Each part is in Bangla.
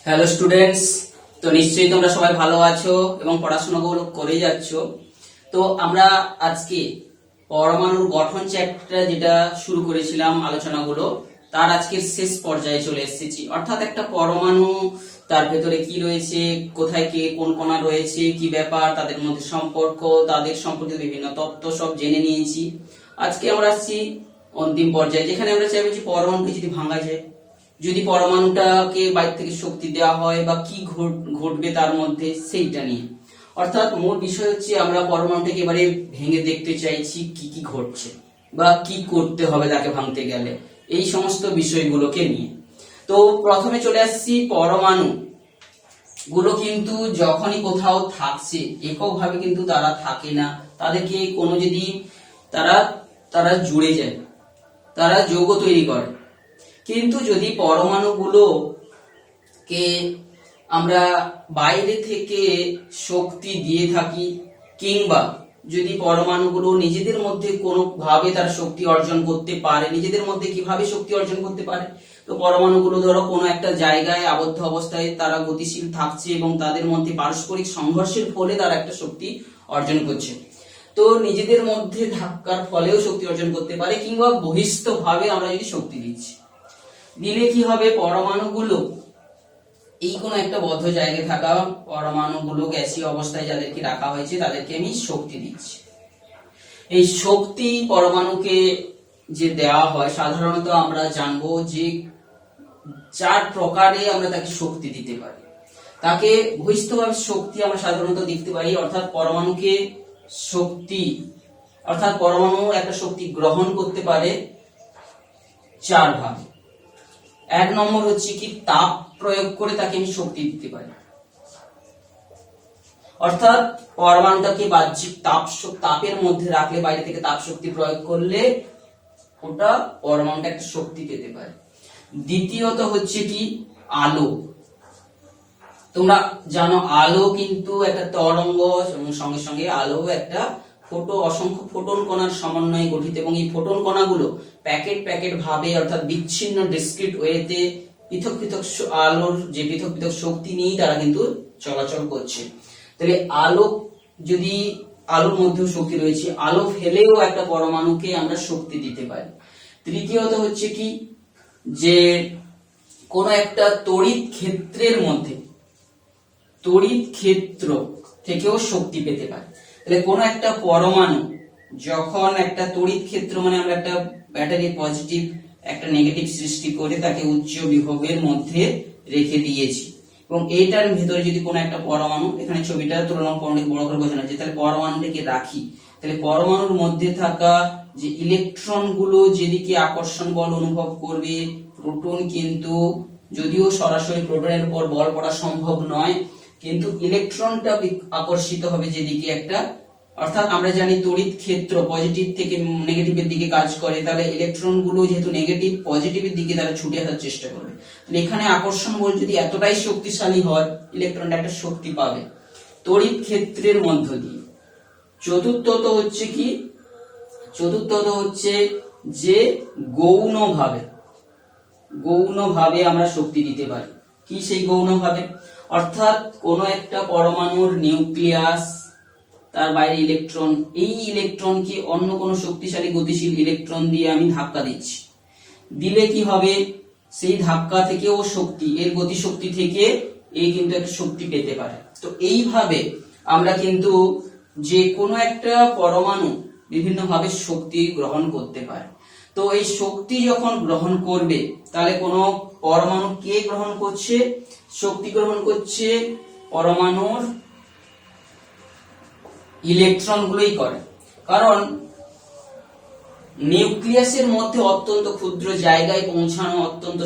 হ্যালো স্টুডেন্টস, তো নিশ্চয়ই তোমরা সবাই ভালো আছো এবং পড়াশোনাগুলো করে যাচ্ছ। তো আমরা আজকে পরমাণুর গঠন চ্যাপ্টার যেটা শুরু করেছিলাম আলোচনাগুলো, তার আজকের শেষ পর্যায়ে চলে এসেছি। অর্থাৎ একটা পরমাণু, তার ভেতরে কি রয়েছে, কোথায় কে কোন কণা রয়েছে, কি ব্যাপার, তাদের মধ্যে সম্পর্ক, তাদের সম্পর্কে বিভিন্ন তত্ত্ব সব জেনে নিয়েছি। আজকে আমরা আসছি অন্তিম পর্যায়ে, যেখানে আমরা চাইবো যে পরমাণুকে যদি ভাঙা যায়, যদি পরমাণুটাকে বাইরে থেকে শক্তি দেওয়া হয় বা কি ঘটবে তার মধ্যে, সেইটা নিয়ে। অর্থাৎ মূল বিষয় হচ্ছে আমরা পরমাণুটাকে এবারে ভেঙে দেখতে চাইছি কি কি ঘটছে বা কি করতে হবে তাকে ভাঙতে গেলে, এই সমস্ত বিষয়গুলোকে নিয়ে। তো প্রথমে চলে আসছি, পরমাণু গুলো কিন্তু যখনই কোথাও থাকছে এককভাবে কিন্তু তারা থাকে না, তাদেরকে কোনো যদি তারা জুড়ে যায়, তারা যৌগ তৈরি করে। কিন্তু যদি পরমাণুগুলোকে আমরা বাইরে থেকে শক্তি দিয়ে থাকি, কিংবা যদি পরমাণুগুলো নিজেদের মধ্যে কোনোভাবে তার শক্তি অর্জন করতে পারে, নিজেদের মধ্যে কিভাবে শক্তি অর্জন করতে পারে, তো পরমাণুগুলো ধরো কোনো একটা জায়গায় আবদ্ধ অবস্থায় তারা গতিশীল থাকছে এবং তাদের মধ্যে পারস্পরিক সংঘর্ষের ফলে তারা একটা শক্তি অর্জন করছে। তো নিজেদের মধ্যে ধাক্কার ফলেও শক্তি অর্জন করতে পারে, কিংবা বহিস্থভাবে আমরা যদি শক্তি দিলে কি হবে, পরমাণুগুলো এই কোন একটা বদ্ধ জায়গায় থাকা পরমাণুগুলো গ্যাসীয় অবস্থায় যাদেরকে রাখা হয়েছে তাদেরকে আমি শক্তি দিচ্ছি। এই শক্তি পরমাণুকে যে দেওয়া হয়, সাধারণত আমরা জানবো যে 4 প্রকারে আমরা তাকে শক্তি দিতে পারি। তাকে বহিস্থভাবে শক্তি আমরা সাধারণত দিতে পারি, অর্থাৎ পরমাণুকে শক্তি, অর্থাৎ পরমাণু একটা শক্তি গ্রহণ করতে পারে 4 ভাবে। 1 নম্বর হচ্ছে কি, তাপ প্রয়োগ করে তাকে আমি শক্তি দিতে পারি। অর্থাৎ পরমাণুটাকে বাহ্যিক তাপের মধ্যে রাখলে, বাইরে থেকে তাপ শক্তি প্রয়োগ করলে ওটা পরমাণুটা একটা শক্তি পেতে পারে। দ্বিতীয়ত হচ্ছে কি, আলো। তোমরা জানো আলো কিন্তু একটা তরঙ্গ, এবং সঙ্গে সঙ্গে আলো একটা অসংখ্য ফোটন কণার সমন্বয়ে গঠিত, এবং এই ফোটন কণাগুলো প্যাকেট ভাবে, অর্থাৎ বিচ্ছিন্ন ডিসক্রিট ওয়েতে পৃথক পৃথক আলোর যে পৃথক পৃথক শক্তি নিয়ে তারা কিন্তু চলাচল করছে। তাহলে আলোর মধ্যেও শক্তি রয়েছে, আলো ফেলেও একটা পরমাণুকে আমরা শক্তি দিতে পারি। তৃতীয়ত হচ্ছে কি, যে কোন একটা তড়িৎ ক্ষেত্রের মধ্যে, তড়িৎ ক্ষেত্র থেকেও শক্তি পেতে পারে। তাহলে কোন একটা পরমাণু যখন একটা তড়িৎ ক্ষেত্র, মানে আমরা একটা ব্যাটারি পজিটিভ একটা নেগেটিভ সৃষ্টি করে তাকে উচ্চ বিভবের মধ্যে রেখে দিয়েছি, এবং এইটার ভিতরে যদি কোনো একটা পরমাণু, এখানে ছবিটা তুলনামূলক বড় করে বোঝানো হচ্ছে, তাহলে পরমাণুটাকে রাখি, তাহলে পরমাণুর মধ্যে থাকা যে ইলেকট্রন গুলো যেদিকে আকর্ষণ বল অনুভব করবে, প্রোটন কিন্তু, যদিও সরাসরি প্রোটনের উপর বল পড়া সম্ভব নয়, কিন্তু ইলেকট্রনটা আকর্ষিত হবে যেদিকে একটা, অর্থাৎ আমরা জানি তড়িৎ ক্ষেত্র পজিটিভ থেকে নেগেটিভের দিকে কাজ করে, তাহলে ইলেকট্রন গুলো যেহেতু নেগেটিভ পজিটিভের দিকে তারা ছুটে আসার চেষ্টা করবে। তাহলে এখানে আকর্ষণ বল যদি এতটাই শক্তিশালী হয়, ইলেকট্রনটা একটা শক্তি পাবে তড়িৎ ক্ষেত্রের মধ্য দিয়ে। চতুর্থত হচ্ছে যে গৌণভাবে আমরা শক্তি দিতে পারি। কি সেই গৌণভাবে? অর্থাৎ কোন একটা পরমাণুর নিউক্লিয়াস, তার বাইরে ইলেকট্রন, এই ইলেকট্রনকে অন্য কোন শক্তিশালী গতিশীল ইলেকট্রন দিয়ে আমি ধাক্কা দিচ্ছি, দিলে কি হবে, সেই ধাক্কা থেকেও শক্তি, এর গতিশক্তি থেকে কিন্তু একটা শক্তি পেতে পারে। তো এইভাবে আমরা কিন্তু যে কোনো একটা পরমাণু বিভিন্ন ভাবে শক্তি গ্রহণ করতে পারে। তো এই শক্তি যখন গ্রহণ করবে, তাহলে কোন পরমাণু কে গ্রহণ করছে? শক্তি গ্রহণ করছে পরমাণুর ইলেকট্রন গুলোই করে, কারণ নিউক্লিয়াসের মধ্যে অত্যন্ত ক্ষুদ্র জায়গায় পৌঁছানো অত্যন্ত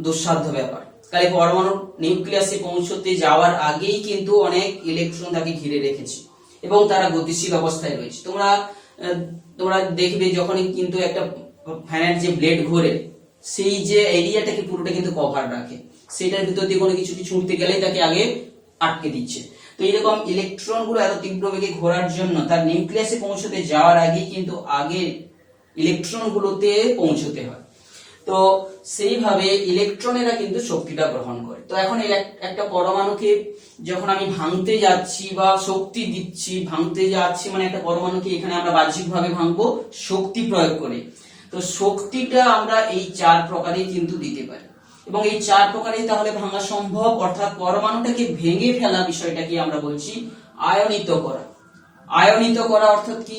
দুঃসাধ্য ব্যাপার। তাই পরমাণু নিউক্লিয়াসে পৌঁছতে যাওয়ার আগেই কিন্তু অনেক ইলেকট্রন তাকে ঘিরে রেখেছে এবং তারা গতিশীল অবস্থায় রয়েছে। তোমরা দেখবে যখনই কিন্তু একটা ফ্যানের যে ব্লেড ঘোরে, সেই যে এরিয়াটাকে পুরোটা কিন্তু কভার রাখে, সেটার ভিতর দিয়ে কোনো কিছু ছুঁড়তে গেলেই তাকে আগে আটকে দিচ্ছে। তো এইরকম ইলেকট্রন গুলো এত তীব্র বেগে ঘোরার জন্য তার নিউক্লিয়াসে পৌঁছতে যাওয়ার আগে কিন্তু আগে ইলেকট্রন গুলোতে পৌঁছতে হয়। তো সেইভাবে ইলেকট্রনেরা কিন্তু শক্তিটা গ্রহণ করে। তো এখন এই একটা পরমাণুকে যখন আমি ভাঙতে যাচ্ছি বা শক্তি দিচ্ছি, ভাঙতে যাচ্ছি মানে একটা পরমাণুকে এখানে আমরা বাহ্যিকভাবে ভাঙবো শক্তি প্রয়োগ করে। তো শক্তিটা আমরা এই 4 প্রকারেই কিন্তু দিতে পারি এবং এই 4 প্রকারেই তাহলে ভাঙা সম্ভব। অর্থাৎ পরমাণুটাকে ভেঙে ফেলা বিষয়টাকে আমরা বলছি আয়নিত করা। আয়নিত করা অর্থাৎ কি,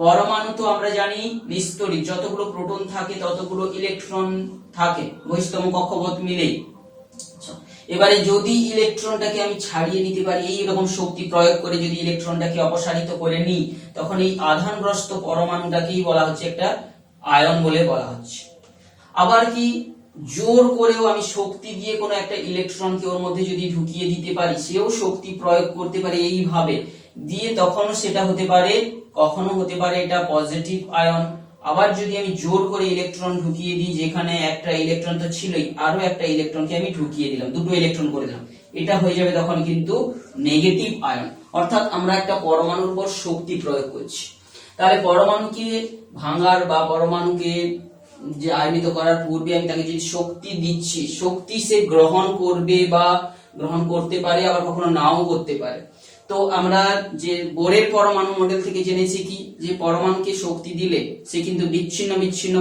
পরমাণু তো আমরা জানি নিস্তড়িত, যতগুলো প্রোটন থাকে ততগুলো ইলেকট্রন থাকে বহিস্তম কক্ষপথ মিলে। এবারে যদি ইলেকট্রনটাকে আমি ছাড়িয়ে নিতে পারি এই রকম শক্তি প্রয়োগ করে, যদি ইলেকট্রনটাকে অপসারিত করে নিই, তখন এই আধানগ্রস্ত পরমাণুটাকেই বলা হচ্ছে একটা আয়ন বলে বলা হচ্ছে। আবার কি, জোর করেও আমি শক্তি দিয়ে কোনো একটা ইলেকট্রনকে ওর মধ্যে যদি ঢুকিয়ে দিতে পারি, সেও শক্তি প্রয়োগ করতে পারে এইভাবে দিয়ে, তখনও সেটা হতে পারে, কখনো হতে পারে এটা পজিটিভ আয়ন। আবার যদি আমি জোর করে ইলেকট্রন ঢুকিয়ে দিই, যেখানে একটা ইলেকট্রন তো ছিলই, আরো একটা ইলেকট্রনকে আমি ঢুকিয়ে দিলাম, দুটো ইলেকট্রন করে দিলাম, এটা হয়ে যাবে তখন কিন্তু নেগেটিভ আয়ন। অর্থাৎ আমরা একটা পরমাণুর উপর শক্তি প্রয়োগ করছি। তাহলে পরমাণুকে ভাঙার বা পরমাণুকে যে আয়নিত করার পূর্বে আমি তাকে যদি শক্তি দিচ্ছি, শক্তি সে গ্রহণ করবে বা গ্রহণ করতে পারে, আবার কখনো নাও করতে পারে। তো আমরা যে বোরের পরমাণু মডেল থেকে জেনেছি কি, যে পরমাণুকে শক্তি দিলে সে কিন্তু বিচ্ছিন্ন বিচ্ছিন্ন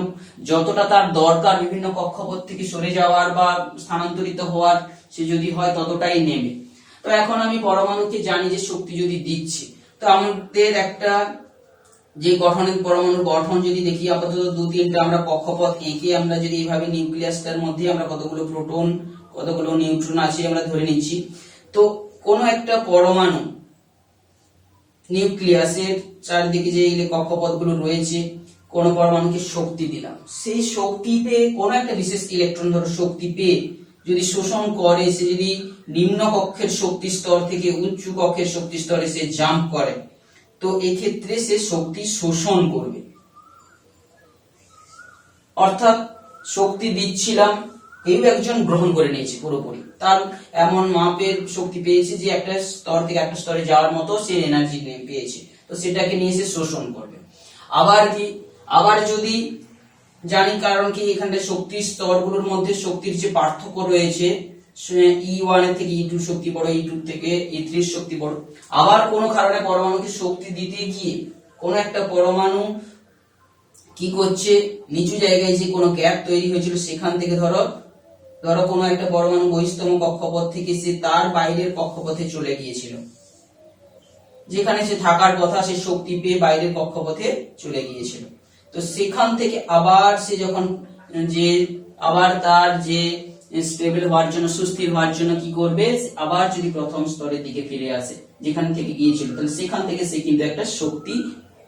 যতটা তার দরকার বিভিন্ন কক্ষপথ থেকে সরে যাওয়ার বা স্থানান্তরিত হওয়ার সে যদি হয় ততটাই নেবে। তো এখন আমি পরমাণুকে জানি যে শক্তি যদি দিচ্ছি, তো আমাদের একটা যে গঠনের পরমাণুর গঠন যদি দেখি, আপাতত 2-3টা আমরা কক্ষপথ এঁকে আমরা যদি এইভাবে নিউক্লিয়াসটার মধ্যে আমরা কতগুলো প্রোটন কতগুলো নিউট্রন আছে আমরা ধরে নিচ্ছি। তো কোন একটা পরমাণু নিউক্লিয়াসের চারদিকে যে কক্ষপথগুলো রয়েছে, কোন পরমাণুকে শক্তি দিলাম, সেই শক্তিতে কোন একটা বিশেষ ইলেকট্রন ধরো শক্তি পেয়ে যদি শোষণ করে, সে যদি নিম্ন কক্ষের শক্তি স্তর থেকে উচ্চ কক্ষের শক্তি স্তরে সে জাম্প করে, তো এক্ষেত্রে সে শক্তি শোষণ করবে। অর্থাৎ শক্তি দিচ্ছিলাম, কেউ একজন গ্রহণ করে নিয়েছে পুরোপুরি, তার এমন মাপের শক্তি পেয়েছে যে একটা স্তর থেকে একটা স্তরে যাওয়ার মতো সে এনার্জি পেয়েছে, তো সেটাকে নিয়ে সে শোষণ করবে। আবার কি, আবার যদি জানি, কারণ কি এখানটা শক্তির স্তরগুলোর মধ্যে শক্তির যে পার্থক্য রয়েছে, E1 এর থেকে E2 শক্তি বড়, E2 থেকে E3 শক্তি বড়। আবার কোনো কারণে পরমাণুকে শক্তি দিতে গিয়ে কোন একটা পরমাণু কি করছে, নিচু জায়গায় যে কোনো গ্যাপ তৈরি হয়েছিল সেখান থেকে ধরো কোনো একটা পরমাণু বহিস্তম কক্ষপথ থেকে সে তার বাইরের কক্ষপথে চলে গিয়েছিল, যেখানে সে থাকার কথা, সে শক্তি পেয়ে বাইরের কক্ষপথে চলে গিয়েছিল। তো সেখান থেকে আবার সে যখন যে আবার তার যে স্টেবল হওয়ার জন্য, সুস্থির হওয়ার জন্য কি করবে, আবার যদি প্রথম স্তরের দিকে ফিরে আসে যেখান থেকে গিয়েছিল, তাহলে সেখান থেকে সে কিন্তু একটা শক্তি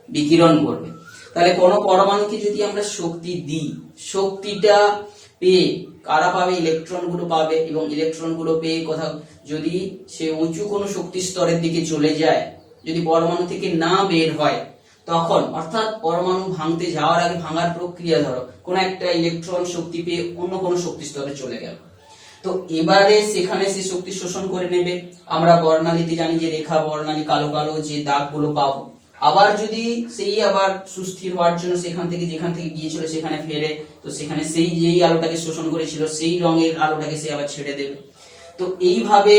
বিকিরণ করবে। তাহলে কোন পরমাণুকে যদি আমরা শক্তি দিই, শক্তিটা পেয়ে কারা পাবে, ইলেকট্রন গুলো পাবে, এবং ইলেকট্রন গুলো পেয়ে কোথাও যদি সে উঁচু কোনো শক্তি স্তরের দিকে চলে যায়, যদি পরমাণু থেকে না বের হয়, তখন অর্থাৎ পরমাণু ভাঙতে যাওয়ার আগে ভাঙার প্রক্রিয়া, ধরো কোন একটা ইলেকট্রন শক্তি পেয়ে অন্য কোনো শক্তি স্তরে চলে গেল, তো এবারে সেখানে সে শক্তি শোষণ করে নেবে। আমরা বর্ণালীতে জানি যে রেখা বর্ণালী কালো কালো যে দাগগুলো পাবো। আবার যদি সেই আবার সুস্থির হওয়ার জন্য সেখান থেকে যেখান থেকে গিয়েছিল সেখানে ফেরে, তো সেখানে সেই যেই আলোটাকে শোষণ করেছিল সেই রঙের আলোটাকে সে আবার ছেড়ে দেবে। তো এইভাবে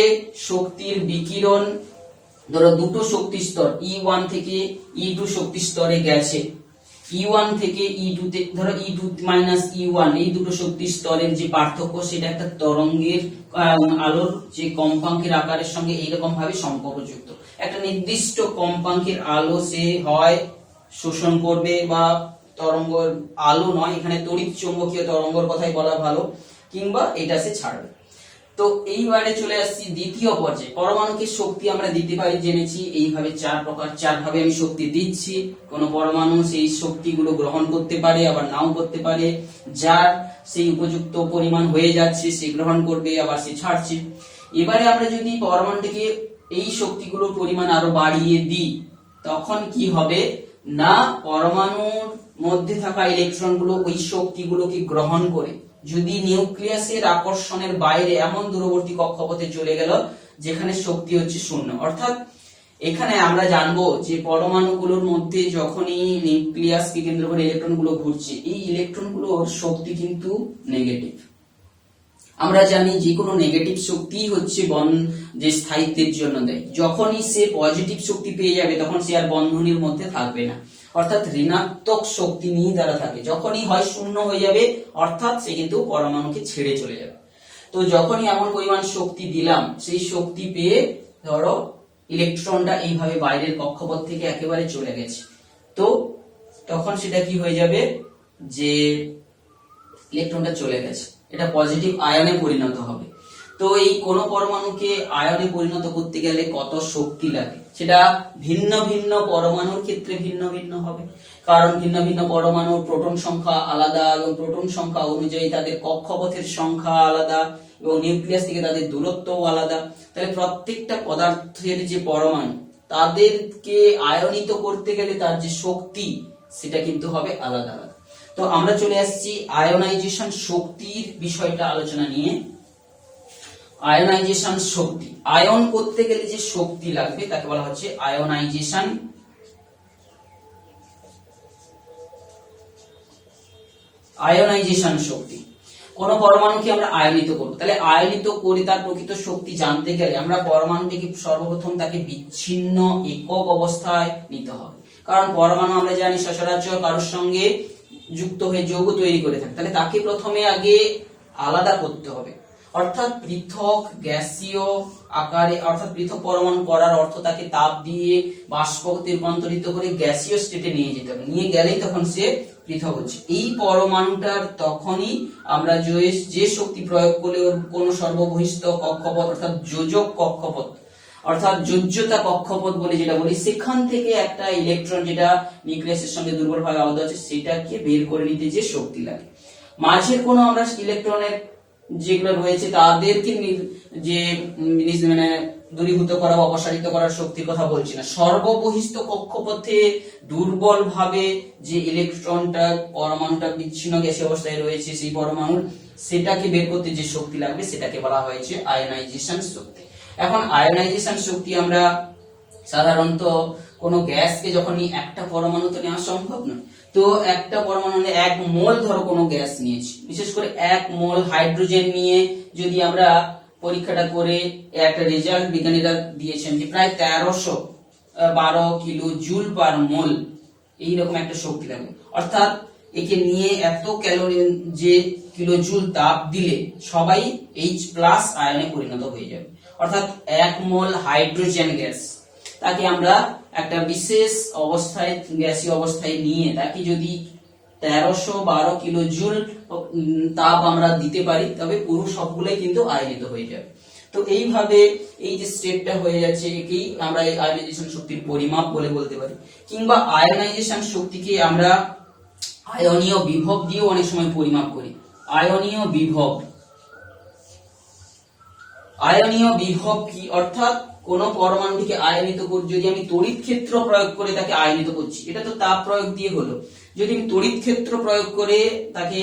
শক্তির বিকিরণ, ধরো দুটো শক্তি স্তর E1 থেকে E2 শক্তি স্তরে গেছে, E1 থেকে E2 তে ধরো E2 মাইনাস E1, এই দুটো শক্তি স্তরের যে পার্থক্য, সেটা একটা তরঙ্গের আলোর যে কম্পাঙ্কের আকারের সঙ্গে এইরকম ভাবে সম্পর্কযুক্ত। একটা নির্দিষ্ট কম্পাঙ্কের আলো সে হয় শোষণ করবে, বা তরঙ্গ আলো নয়, এখানে তড়িৎ চুম্বকীয় তরঙ্গের কথাই বলা ভালো, কিংবা এটা সে ছাড়বে। তো এইবারে চলে আসছি দ্বিতীয় পর্যায়ে। পরমাণুকে শক্তি আমরা দিতে পারি জেনেছি এইভাবে 4 প্রকার, 4 ভাবে আমি শক্তি দিচ্ছি। কোন পরমাণু সেই শক্তিগুলো গ্রহণ করতে পারে, আবার নাও করতে পারে, যার সেই উপযুক্ত পরিমাণ হয়ে যাচ্ছে সে গ্রহণ করবে, আবার সে ছাড়ছে। এবারে আমরা যদি পরমাণুটিকে এই শক্তিগুলোর পরিমাণ আরো বাড়িয়ে দিই, তখন কি হবে না, পরমাণুর মধ্যে থাকা ইলেকট্রনগুলো ওই শক্তিগুলোকে গ্রহণ করে যদি নিউক্লিয়াসের আকর্ষণের বাইরে এমন দূরবর্তী কক্ষপথে চলে গেল যেখানে শক্তি হচ্ছে শূন্য, অর্থাৎ এখানে আমরা জানবো যে পরমাণুগুলোর মধ্যে যখনই নিউক্লিয়াসকে কেন্দ্র করে ইলেকট্রনগুলো ঘুরছে, এই ইলেকট্রনগুলোর শক্তি কিন্তু নেগেটিভ। আমরা জানি যে কোনো নেগেটিভ শক্তি হচ্ছে যে স্থায়িত্বের জন্য দেয়। যখনই সে পজিটিভ শক্তি পেয়ে যাবে তখন সে আর বন্ধনীর মধ্যে থাকবে না, অর্থাৎ ঋণাত্মক শক্তি নিয়ে দ্বারা থাকে। যখনই হয় শূন্য হয়ে যাবে অর্থাৎ সে কিন্তু পরমাণুকে ছেড়ে চলে যাবে। তো যখনই এমন পরিমাণ শক্তি দিলাম, সেই শক্তি পেয়ে ধরো ইলেকট্রনটা এইভাবে বাইরের কক্ষপথ থেকে একেবারে চলে গেছে, তো তখন সেটা কি হয়ে যাবে, যে ইলেকট্রনটা চলে গেছে, এটা পজিটিভ আয়নে পরিণত হবে। তো এই কোন পরমাণুকে আয়নে পরিণত করতে গেলে কত শক্তি লাগে সেটা ভিন্ন ভিন্ন পরমাণুর ক্ষেত্রে ভিন্ন ভিন্ন হবে, কারণ ভিন্ন ভিন্ন পরমাণুর প্রোটন সংখ্যা আলাদা এবং প্রোটন সংখ্যা অনুযায়ী তাদের কক্ষপথের সংখ্যা আলাদা এবং নিউক্লিয়াস থেকে তাদের দূরত্বও আলাদা। তাহলে প্রত্যেকটা পদার্থের যে পরমাণু তাদেরকে আয়নিত করতে গেলে তার যে শক্তি সেটা কিন্তু হবে আলাদা আলাদা। তো আমরা চলে আসছি আয়নাইজেশন শক্তির বিষয়টা আলোচনা নিয়ে। আয়নাইজেশন শক্তি, আয়ন করতে গেলে যে শক্তি লাগবে তাকে বলা হচ্ছে আয়নাইজেশন। আয়নাইজেশন শক্তি, কোন পরমাণুকে আমরা আয়নিত করব, তাহলে আয়নিত করে তার প্রকৃত শক্তি জানতে গেলে আমরা পরমাণুটিকে সর্বপ্রথম তাকে বিচ্ছিন্ন একক অবস্থায় নিতে হবে। কারণ পরমাণু আমরা জানি সচরাচর কারোর সঙ্গে যুক্ত হয়ে যৌগ তৈরি করে থাকে, তাহলে তাকে প্রথমে আগে আলাদা করতে হবে, অর্থাৎ পৃথক গ্যাসীয় আকারে, অর্থাৎ পৃথক পরমাণু করার অর্থ তাকে তাপ দিয়ে বাষ্পতে রূপান্তরিত করে গ্যাসীয় স্টেটে নিয়ে যেতে হবে, নিয়ে গেলেই তখন সে পৃথক হচ্ছে। এই পরমাণুটার তখনই আমরা যে শক্তি প্রয়োগ করলে ওর কোন সর্ববহিষ্ঠ কক্ষপথ অর্থাৎ যোজক কক্ষপথ অর্থাৎ যোজ্যতা কক্ষপথ বলে যেটা বলি, সেখান থেকে একটা ইলেকট্রন যেটা নিউক্লিয়াসের সঙ্গে দুর্বলভাবে আবদ্ধ আছে সেটাকে বের করে নিতে যে শক্তি লাগে। মাঝের কোনো আমরা ইলেকট্রনের যেগুলো রয়েছে তাদেরকে যে মানে দূরীভূত করা বা অপসারিত করার শক্তির কথা বলছি না, সর্ববহিষ্ঠ কক্ষপথে দুর্বল ভাবে যে ইলেকট্রনটা পরমাণুটা বিচ্ছিন্ন গ্যাসীয় অবস্থায় রয়েছে সেই পরমাণুর, সেটাকে বের করতে যে শক্তি লাগবে সেটাকে বলা হয়েছে আয়নাইজেশন শক্তি। এখন আয়নাইজেশন শক্তি আমরা সাধারণত কোন গ্যাসকে যখনই একটা পরমাণু তো নেওয়া সম্ভব নয়, তো একটা পরমাণু 1 মোল ধরো কোনো গ্যাস নিয়েছি, বিশেষ করে 1 মোল হাইড্রোজেন নিয়ে যদি আমরা পরীক্ষাটা করে একটা রেজাল্ট বিজ্ঞানীরা দিয়েছেন যে প্রায় 1312 কিলো জুল পার মোল এইরকম একটা শক্তি লাগবে, অর্থাৎ একে নিয়ে এত ক্যালোরি যে কিলো জুল তাপ দিলে সবাই H+ আয়নে পরিণত হয়ে যাবে। অর্থাৎ 1 মোল হাইড্রোজেন গ্যাস তাকে আমরা একটা বিশেষ অবস্থায় গ্যাসীয় অবস্থায় নিয়ে তাকে যদি 1312 কিলো জুল তাপ আমরা দিতে পারি তবে পুরো সবগুলাই কিন্তু আয়নিত হয়ে যাবে। তো এইভাবে এই যে স্টেপটা হয়ে যাচ্ছে একেই আমরা এই আয়নাইজেশন শক্তির পরিমাপ বলে বলতে পারি, কিংবা আয়নাইজেশন শক্তিকে আমরা আয়নীয় বিভব দিয়েও অনেক সময় পরিমাপ করি। আয়নীয় বিভব, আয়নীয় বিভব কি, অর্থাৎ কোন পরমাণুটিকে আয়নিত করে যদি আমি তড়িৎ ক্ষেত্র প্রয়োগ করে তাকে আয়নিত করছি, এটা তো তাপ প্রয়োগ দিয়ে হলো, যদি আমি তড়িৎ ক্ষেত্র প্রয়োগ করে তাকে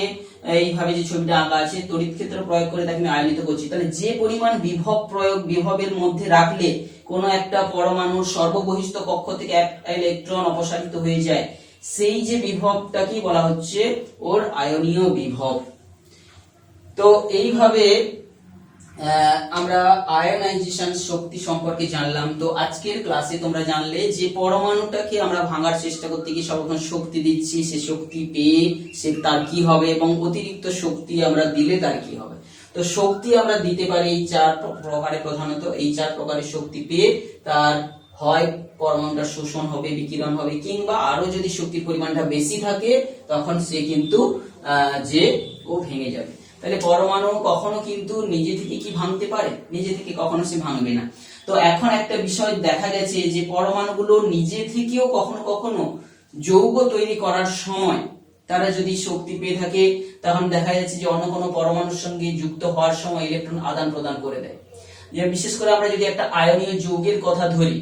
এইভাবে যে ছবিটা আঁকা আছে তড়িৎ ক্ষেত্র প্রয়োগ করে তাকে আমি আয়নিত করছি, তাহলে যে পরিমাণ বিভব প্রয়োগ বিভবের মধ্যে রাখলে কোন একটা পরমাণুর সর্ববহিষ্ঠ কক্ষ থেকে একটা ইলেকট্রন অপসারিত হয়ে যায়, সেই যে বিভবটাকে বলা হচ্ছে ওর আয়নীয় বিভব। তো এইভাবে আমরা আয়নাইজেশন শক্তি সম্পর্কে জানলাম। তো আজকের ক্লাসে তোমরা জানলে যে পরমাণুটাকে আমরা ভাঙার চেষ্টা করতে গিয়ে সর্বপ্রথম শক্তি দিচ্ছি, সে শক্তি পেয়ে সে তার কি হবে এবং অতিরিক্ত শক্তি আমরা দিলে তার কি হবে। তো শক্তি আমরা দিতে পারি এই 4 প্রকারে, প্রধানত এই 4 প্রকারের শক্তি পেয়ে তার হয় পরমাণুটা শোষণ হবে, বিকিরণ হবে, কিংবা আরো যদি শক্তির পরিমাণটা বেশি থাকে তখন সে কিন্তু যে ও ভেঙে যাবে। তাহলে পরমাণু কখনো কিন্তু নিজে থেকে কি ভাঙতে পারে, নিজে থেকে কখনো সে ভাঙবে না। তো এখন একটা বিষয় দেখা গেছে যে পরমাণুগুলো নিজে থেকেও কখনো কখনো যৌগ তৈরি করার সময় তারা যদি শক্তি পেয়ে থাকে তখন দেখা যাচ্ছে যে অন্য কোনো পরমাণুর সঙ্গে যুক্ত হওয়ার সময় ইলেকট্রন আদান প্রদান করে দেয়। যে বিশেষ করে আমরা যদি একটা আয়নীয় যৌগের কথা ধরি,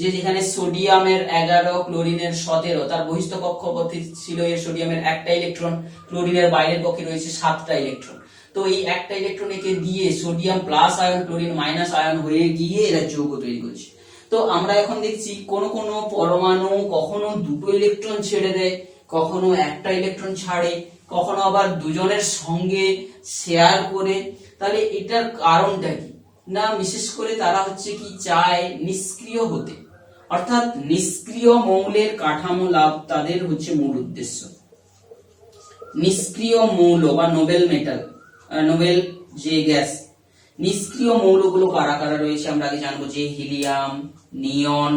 যে যেখানে সোডিয়ামের 11 ক্লোরিনের 17, তার বহিষ্ঠ কক্ষপথে ছিল এর সোডিয়ামের একটা ইলেকট্রন, ক্লোরিনের বাইরের পক্ষে রয়েছে 7টা ইলেকট্রন। তো এই একটা ইলেকট্রন একে দিয়ে sodium plus ion chlorine minus ion হয়ে গিয়ে এরা যৌগ তৈরি করছে। তো আমরা এখন দেখছি কোন কোন পরমাণু কখনো দুটো ইলেকট্রন ছেড়ে দেয়, কখনো একটা ইলেকট্রন ছাড়ে, কখনো আবার দুজনের সঙ্গে শেয়ার করে। তাহলে এটার কারণটা কি না, বিশেষ করে তারা হচ্ছে কি চায় নিষ্ক্রিয় হতে, অর্থাৎ নিষ্ক্রিয় মৌলের কাঠামো লাভ তাদের হচ্ছে মূল উদ্দেশ্য। নিষ্ক্রিয় মৌল বা নোবেল মেটাল, নোবেল যে গ্যাস, নিষ্ক্রিয় মৌলগুলো কারা কারা রয়েছে আমরা আগে জানবো, যে helium, neon,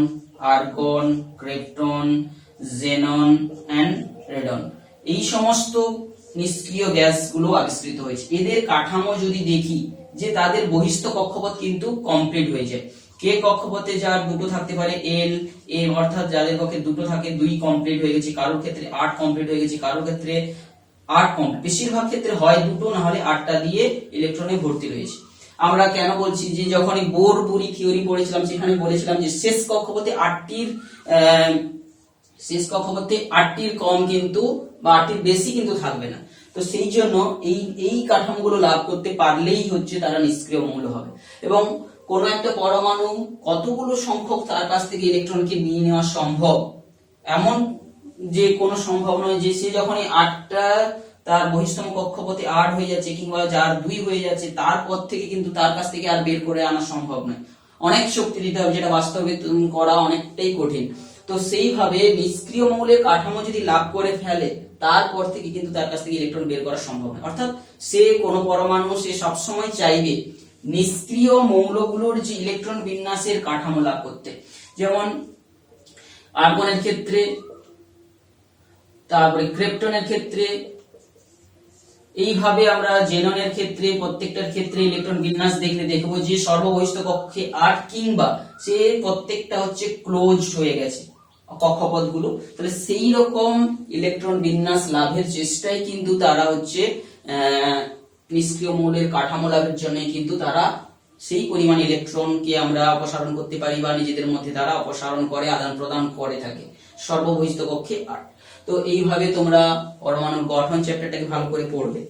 argon, krypton, xenon and radon. এই সমস্ত নিষ্ক্রিয় গ্যাসগুলো আবিষ্কৃত হয়েছে। এদের কাঠামো যদি দেখি যে তাদের বহিস্থ কক্ষপথ কিন্তু কমপ্লিট হয়ে যায়। কে কক্ষপথে যার দুটো থাকতে পারে, এল এম, অর্থাৎ যাদের কক্ষে দুটো থাকে 2 কমপ্লিট হয়ে গেছে, কারোর ক্ষেত্রে 8 কমপ্লিট হয়ে গেছে, কারোর ক্ষেত্রে 8 কমপ্লিট, বেশিরভাগ ক্ষেত্রে হয় দুটো না হলে 8টা দিয়ে ইলেকট্রনে ভর্তি রয়েছে। আমরা কেন বলছি, যে যখন এই বোর বুরি থিওরি পড়েছিলাম সেখানে বলেছিলাম যে শেষ কক্ষপথে 8টির কম কিন্তু বা 8টির বেশি কিন্তু থাকবে না। তো সেই জন্য এই কাঠামোগুলো লাভ করতে পারলেই হচ্ছে তারা নিষ্ক্রিয় মৌল হবে। এবং কোন একটা পরমাণু কতগুলো সংখ্যক তার কাছ থেকে ইলেকট্রনকে নিয়ে নেওয়া সম্ভব, এমন যে কোনো সম্ভব নয় যে সে যখনই 8টা তার বহিঃস্থম কক্ষপথে 8 হয়ে যাচ্ছে কিংবা যার 2 হয়ে যাচ্ছে তারপর থেকে কিন্তু তার কাছ থেকে আর বের করে আনা সম্ভব নয়, অনেক শক্তি দিতে হবে, যেটা বাস্তবে করা অনেকটাই কঠিন। তো সেইভাবে নিষ্ক্রিয় মৌলের কাঠামো যদি লাভ করে ফেলে তারপর থেকে কিন্তু তার কাছ থেকে ইলেকট্রন বের করা সম্ভব নয়। অর্থাৎ সে কোনো পরমাণু সে সবসময় চাইবে নিষ্ক্রিয় মৌলগুলোর যে ইলেকট্রন বিন্যাসের কাঠামো লাভ করতে। যেমন আর্গনের ক্ষেত্রে, তারপরে ক্রিপ্টনের ক্ষেত্রে, এইভাবে আমরা জেননের ক্ষেত্রে প্রত্যেকটার ক্ষেত্রে ইলেকট্রন বিন্যাস দেখলে দেখবো যে সর্ববহিস্থ কক্ষে 8 কিংবা সে প্রত্যেকটা হচ্ছে ক্লোজ হয়ে গেছে কক্ষপথগুলো। তাহলে সেই রকম ইলেকট্রন বিন্যাস লাভের চেষ্টায় কিন্তু তারা হচ্ছে নিষ্ক্রিয় মৌলের কাঠামো লাভের জন্য কিন্তু তারা সেই পরিমাণ ইলেকট্রনকে আমরা অপসারণ করতে পারি বা নিজেদের মধ্যে তারা অপসারণ করে আদান প্রদান করে থাকে সর্ববহিস্থ কক্ষে 8। তো এইভাবে তোমরা পরমাণুর গঠন চ্যাপ্টারটাকে ভালো করে পড়বে।